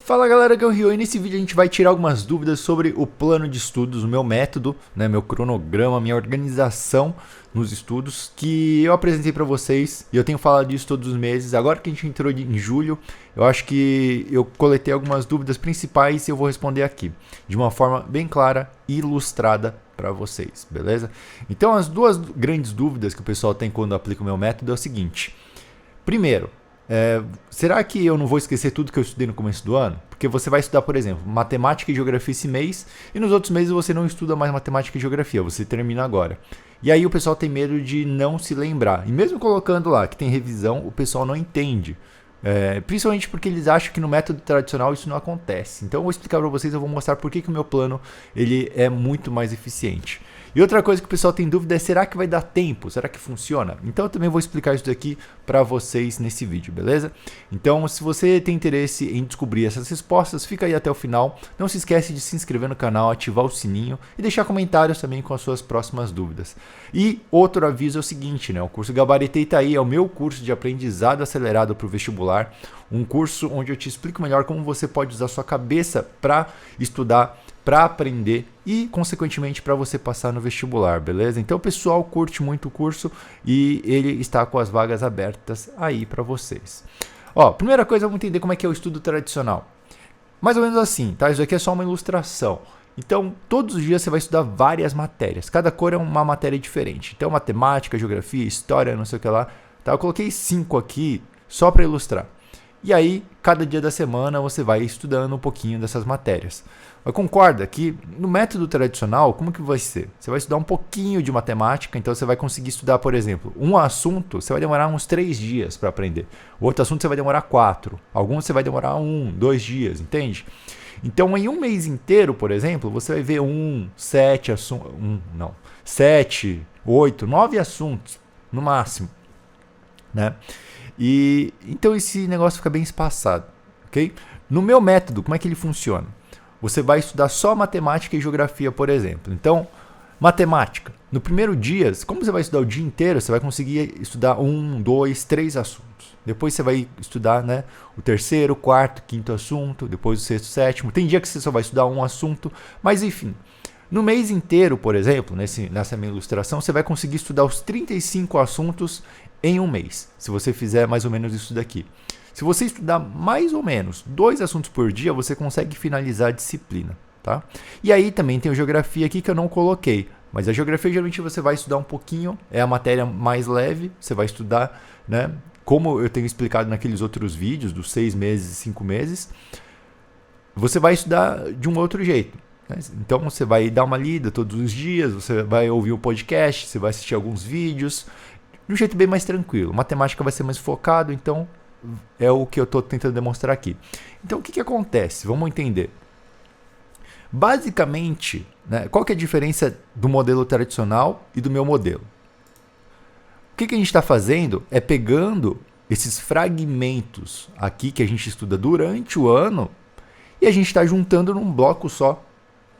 Fala galera, aqui é o Rio e nesse vídeo a gente vai tirar algumas dúvidas sobre o plano de estudos, o meu método, meu cronograma, minha organização nos estudos que eu apresentei para vocês e eu tenho falado disso todos os meses. Agora que a gente entrou em julho, eu acho que eu coletei algumas dúvidas principais e eu vou responder aqui de uma forma bem clara e ilustrada para vocês, beleza? Então as duas grandes dúvidas que o pessoal tem quando aplica o meu método é o seguinte. Primeiro, será que eu não vou esquecer tudo que eu estudei no começo do ano? Porque você vai estudar, por exemplo, matemática e geografia esse mês e nos outros meses você não estuda mais matemática e geografia, você termina agora. E aí o pessoal tem medo de não se lembrar. E mesmo colocando lá que tem revisão, o pessoal não entende. Principalmente porque eles acham que no método tradicional isso não acontece. Então eu vou explicar para vocês, eu vou mostrar por que o meu plano ele é muito mais eficiente. E outra coisa que o pessoal tem dúvida é, será que vai dar tempo? Será que funciona? Então eu também vou explicar isso daqui para vocês nesse vídeo, beleza? Então se você tem interesse em descobrir essas respostas, fica aí até o final. Não se esquece de se inscrever no canal, ativar o sininho e deixar comentários também com as suas próximas dúvidas. E outro aviso é o seguinte, o curso Gabaritei tá aí, é o meu curso de aprendizado acelerado para o vestibular. Um curso onde eu te explico melhor como você pode usar sua cabeça para estudar, para aprender e, consequentemente, para você passar no vestibular, beleza? Então o pessoal curte muito o curso e ele está com as vagas abertas aí para vocês. Primeira coisa, vamos entender como é que é o estudo tradicional. Mais ou menos assim, tá? Isso aqui é só uma ilustração. Então, todos os dias você vai estudar várias matérias. Cada cor é uma matéria diferente. Então, matemática, geografia, história, não sei o que lá. Tá? Eu coloquei 5 aqui só para ilustrar. E aí, cada dia da semana você vai estudando um pouquinho dessas matérias. Mas concorda que no método tradicional, como que vai ser? Você vai estudar um pouquinho de matemática, então você vai conseguir estudar, por exemplo, um assunto, você vai demorar uns 3 dias para aprender. O outro assunto você vai demorar 4. Alguns você vai demorar 1, 2 dias, entende? Então, em um mês inteiro, por exemplo, você vai ver 7, 8, 9 assuntos, no máximo, né? E então esse negócio fica bem espaçado, ok? No meu método, como é que ele funciona? Você vai estudar só matemática e geografia, por exemplo. Então, matemática. No primeiro dia, como você vai estudar o dia inteiro, você vai conseguir estudar 1, 2, 3 assuntos. Depois você vai estudar, o terceiro, quarto, quinto assunto, depois o sexto, sétimo. Tem dia que você só vai estudar um assunto, mas enfim. No mês inteiro, por exemplo, nessa minha ilustração, você vai conseguir estudar os 35 assuntos em um mês, se você fizer mais ou menos isso daqui. Se você estudar mais ou menos 2 assuntos por dia, você consegue finalizar a disciplina, tá? E aí também tem a geografia aqui que eu não coloquei, mas a geografia geralmente você vai estudar um pouquinho, é a matéria mais leve, você vai estudar, como eu tenho explicado naqueles outros vídeos dos 6 meses e 5 meses, você vai estudar de um outro jeito. Então você vai dar uma lida todos os dias, você vai ouvir o podcast, você vai assistir alguns vídeos, de um jeito bem mais tranquilo. Matemática vai ser mais focado, então é o que eu estou tentando demonstrar aqui. Então o que acontece? Vamos entender. Basicamente, qual que é a diferença do modelo tradicional e do meu modelo? O que a gente está fazendo é pegando esses fragmentos aqui que a gente estuda durante o ano e a gente está juntando num bloco só.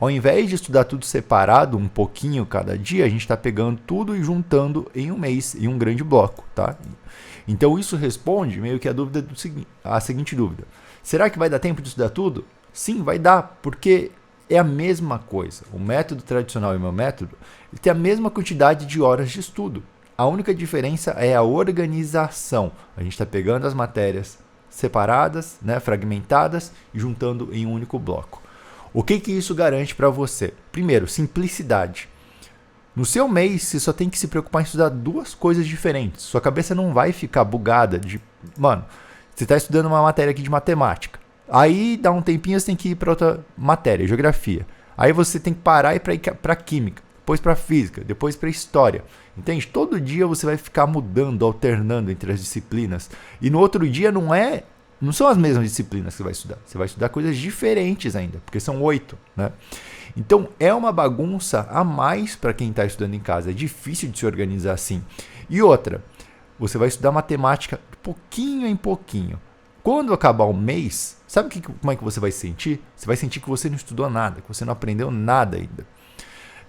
Ao invés de estudar tudo separado, um pouquinho cada dia, a gente está pegando tudo e juntando em um mês, em um grande bloco, tá? Então isso responde meio que a seguinte dúvida. Será que vai dar tempo de estudar tudo? Sim, vai dar, porque é a mesma coisa. O método tradicional e o meu método ele tem a mesma quantidade de horas de estudo. A única diferença é a organização. A gente está pegando as matérias separadas, fragmentadas, e juntando em um único bloco. O que isso garante para você? Primeiro, simplicidade. No seu mês, você só tem que se preocupar em estudar 2 coisas diferentes. Sua cabeça não vai ficar bugada de... você está estudando uma matéria aqui de matemática. Aí, dá um tempinho, você tem que ir para outra matéria, geografia. Aí você tem que parar e ir para química, depois para física, depois para história. Entende? Todo dia você vai ficar mudando, alternando entre as disciplinas. E no outro dia não são as mesmas disciplinas que você vai estudar. Você vai estudar coisas diferentes ainda, porque são 8, Então, é uma bagunça a mais para quem está estudando em casa. É difícil de se organizar assim. E outra, você vai estudar matemática de pouquinho em pouquinho. Quando acabar o mês, sabe como é que você vai sentir? Você vai sentir que você não estudou nada, que você não aprendeu nada ainda.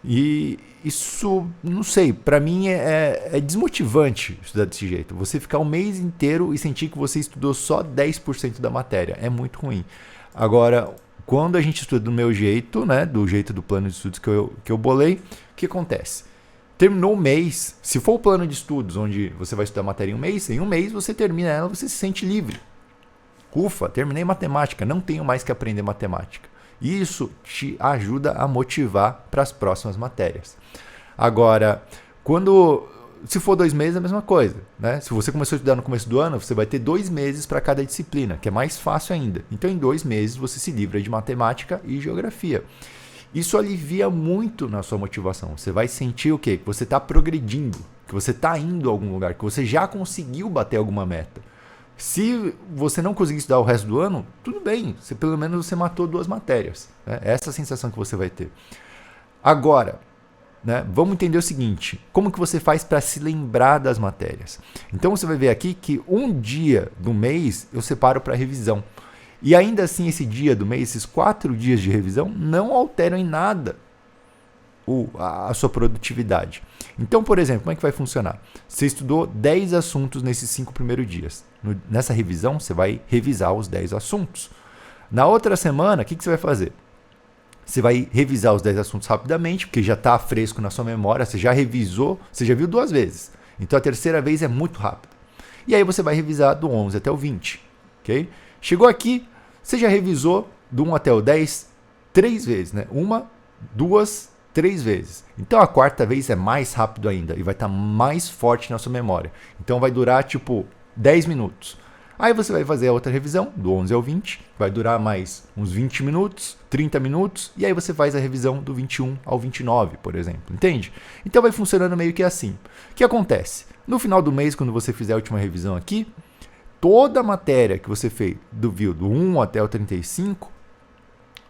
E isso, não sei, para mim é desmotivante estudar desse jeito. Você ficar um mês inteiro e sentir que você estudou só 10% da matéria. É muito ruim. Agora, quando a gente estuda do meu jeito, né, do jeito do plano de estudos que eu bolei, o que acontece? Terminou o mês, se for o plano de estudos onde você vai estudar matéria em um mês você termina ela, você se sente livre. Ufa, terminei matemática, não tenho mais que aprender matemática. Isso te ajuda a motivar para as próximas matérias. Agora, se for 2 meses é a mesma coisa, né? Se você começou a estudar no começo do ano, você vai ter 2 meses para cada disciplina, que é mais fácil ainda. Então, em 2 meses, você se livra de matemática e geografia. Isso alivia muito na sua motivação. Você vai sentir o quê? Que você está progredindo, que você está indo a algum lugar, que você já conseguiu bater alguma meta. Se você não conseguir estudar o resto do ano, tudo bem, pelo menos você matou 2 matérias. Né? Essa é a sensação que você vai ter. Agora, né, vamos entender o seguinte, como que você faz para se lembrar das matérias? Então você vai ver aqui que um dia do mês eu separo para revisão. E ainda assim esse dia do mês, esses 4 dias de revisão, não alteram em nada a sua produtividade. Então, por exemplo, como é que vai funcionar? Você estudou 10 assuntos nesses 5 primeiros dias. Nessa revisão, você vai revisar os 10 assuntos. Na outra semana, o que você vai fazer? Você vai revisar os 10 assuntos rapidamente, porque já está fresco na sua memória, você já revisou, você já viu 2 vezes. Então, a terceira vez é muito rápido. E aí você vai revisar do 11 até o 20. Okay? Chegou aqui, você já revisou do 1 até o 10 3 vezes, né? 1, 2, 3 vezes. Então a quarta vez é mais rápido ainda e vai estar mais forte na sua memória. Então vai durar tipo 10 minutos. Aí você vai fazer a outra revisão, do 11 ao 20, vai durar mais uns 20 minutos, 30 minutos, e aí você faz a revisão do 21 ao 29, por exemplo, entende? Então vai funcionando meio que assim. O que acontece? No final do mês, quando você fizer a última revisão aqui, toda a matéria que você fez do 1 até o 35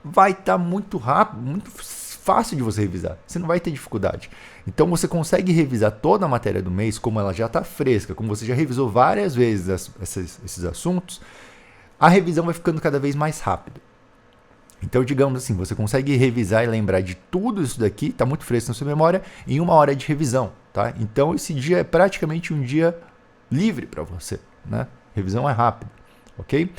vai estar muito rápido, muito fácil de você revisar. Você não vai ter dificuldade. Então você consegue revisar toda a matéria do mês, como ela já está fresca, como você já revisou várias vezes esses assuntos, a revisão vai ficando cada vez mais rápida. Então, digamos assim, você consegue revisar e lembrar de tudo isso daqui, está muito fresco na sua memória, em 1 hora de revisão. Tá? Então esse dia é praticamente um dia livre para você, né? Revisão é rápida, ok?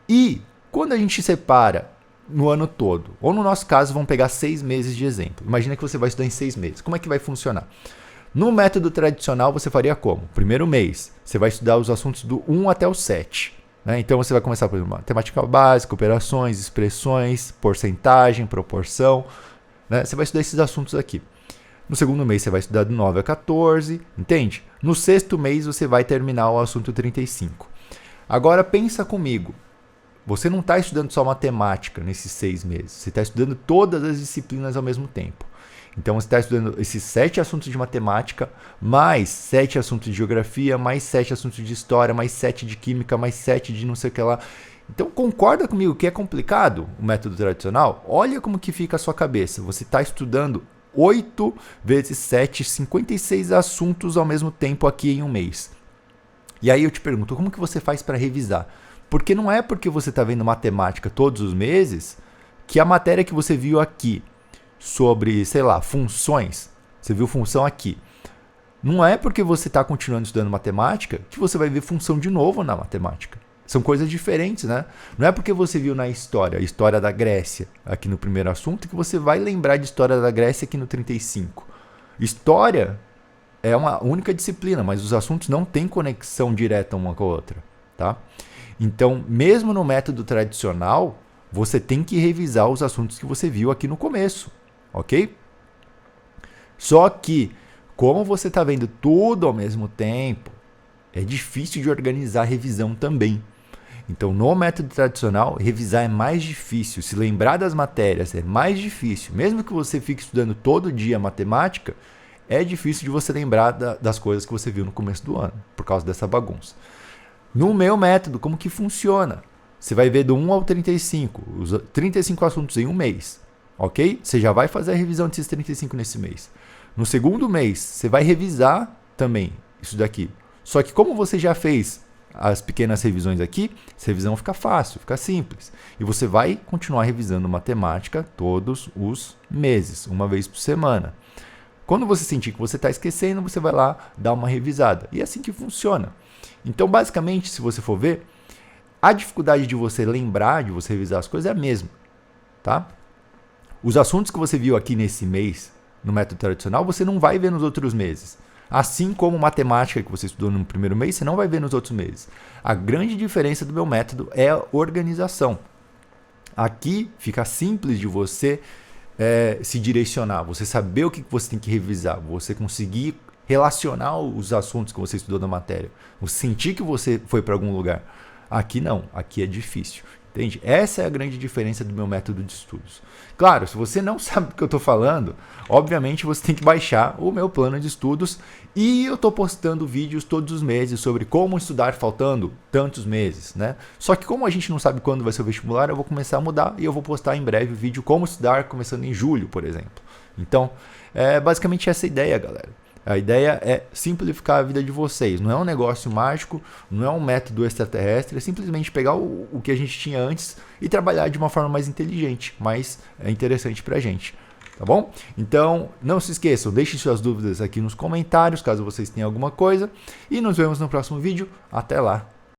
E quando a gente separa no ano todo, ou no nosso caso, vamos pegar 6 meses de exemplo. Imagina que você vai estudar em 6 meses. Como é que vai funcionar? No método tradicional, você faria como? Primeiro mês, você vai estudar os assuntos do 1 até o 7. Né? Então, você vai começar por matemática básica, operações, expressões, porcentagem, proporção. Né? Você vai estudar esses assuntos aqui. No segundo mês, você vai estudar do 9 a 14, entende? No sexto mês, você vai terminar o assunto 35. Agora, pensa comigo. Você não está estudando só matemática nesses 6 meses. Você está estudando todas as disciplinas ao mesmo tempo. Então, você está estudando esses 7 assuntos de matemática, mais 7 assuntos de geografia, mais 7 assuntos de história, mais 7 de química, mais 7 de não sei o que lá. Então, concorda comigo que é complicado o método tradicional? Olha como que fica a sua cabeça. Você está estudando 8 vezes 7, 56 assuntos ao mesmo tempo aqui em um mês. E aí eu te pergunto, como que você faz para revisar? Porque não é porque você está vendo matemática todos os meses que a matéria que você viu aqui sobre, sei lá, funções, você viu função aqui. Não é porque você está continuando estudando matemática que você vai ver função de novo na matemática. São coisas diferentes, né? Não é porque você viu na história, a história da Grécia, aqui no primeiro assunto, que você vai lembrar de história da Grécia aqui no 35. História é uma única disciplina, mas os assuntos não têm conexão direta uma com a outra, tá? Então, mesmo no método tradicional, você tem que revisar os assuntos que você viu aqui no começo, ok? Só que, como você está vendo tudo ao mesmo tempo, é difícil de organizar a revisão também. Então, no método tradicional, revisar é mais difícil. Se lembrar das matérias é mais difícil. Mesmo que você fique estudando todo dia matemática, é difícil de você lembrar das coisas que você viu no começo do ano, por causa dessa bagunça. No meu método, como que funciona? Você vai ver do 1 ao 35, os 35 assuntos em um mês, ok? Você já vai fazer a revisão desses 35 nesse mês. No segundo mês, você vai revisar também isso daqui. Só que como você já fez as pequenas revisões aqui, essa revisão fica fácil, fica simples. E você vai continuar revisando matemática todos os meses, uma vez por semana. Quando você sentir que você está esquecendo, você vai lá dar uma revisada. E é assim que funciona. Então, basicamente, se você for ver, A dificuldade de você lembrar, de você revisar as coisas é a mesma, tá? Os assuntos que você viu aqui nesse mês, no método tradicional, você não vai ver nos outros meses. Assim como matemática que você estudou no primeiro mês, você não vai ver nos outros meses. A grande diferença do meu método é a organização. Aqui fica simples de você se direcionar, você saber o que você tem que revisar, você conseguir relacionar os assuntos que você estudou na matéria, você sentir que você foi para algum lugar. Aqui não, aqui é difícil. Entende? Essa é a grande diferença do meu método de estudos. Claro, se você não sabe do que eu estou falando, obviamente você tem que baixar o meu plano de estudos e eu estou postando vídeos todos os meses sobre como estudar faltando tantos meses, né? Só que como a gente não sabe quando vai ser o vestibular, eu vou começar a mudar e eu vou postar em breve o vídeo como estudar começando em julho, por exemplo. Então, é basicamente essa a ideia, galera. A ideia é simplificar a vida de vocês. Não é um negócio mágico, não é um método extraterrestre, é simplesmente pegar o que a gente tinha antes e trabalhar de uma forma mais inteligente, mais interessante pra gente. Tá bom? Então, não se esqueçam, deixem suas dúvidas aqui nos comentários, caso vocês tenham alguma coisa. E nos vemos no próximo vídeo. Até lá!